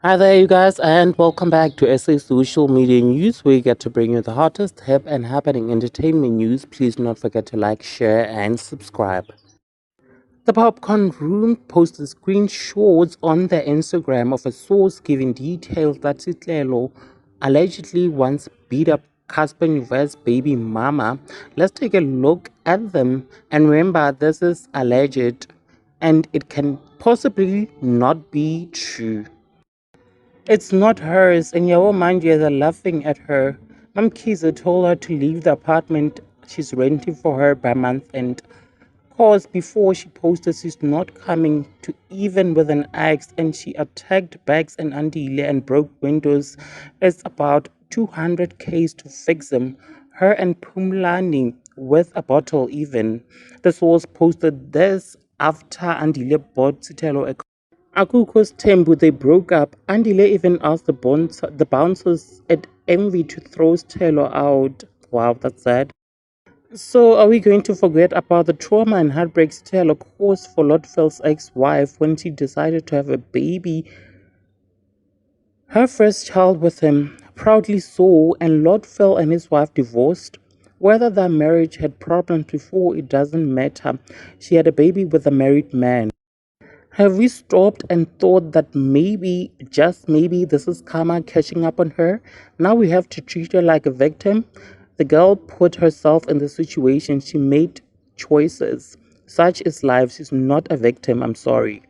Hi there, you guys, and welcome back to SA Social Media News, where we get to bring you the hottest, hip, and happening entertainment news. Please do not forget to like, share, and subscribe. The Popcorn Room posted screenshots on their Instagram of a source giving details that Sithelo allegedly once beat up Cassper Nyovest's baby mama. Let's take a look at them. And remember, this is alleged, and it can possibly not be true. It's not hers, and your managers are laughing at her. Mom Kiza told her to leave the apartment she's renting for her by month end. Cause before she posted she's not coming to even with an axe, and she attacked bags and Andile and broke windows. It's about 200 Ks to fix them. Her and Pumlani with a bottle even. The source posted this after Andile bought Sithelo a Akuko's Tembu, they broke up. Andile even asked the bouncers at Envy to throw Stella out. Wow, that's sad. So, are we going to forget about the trauma and heartbreak Stella caused for Lotfel's ex-wife when she decided to have a baby, her first child with him? Proudly so, and Lotfel and his wife divorced. Whether their marriage had problems before, it doesn't matter. She had a baby with a married man. Have we stopped and thought that maybe, just maybe, this is karma catching up on her? Now we have to treat her like a victim? The girl put herself in the situation. She made choices. Such is life. She's not a victim. I'm sorry.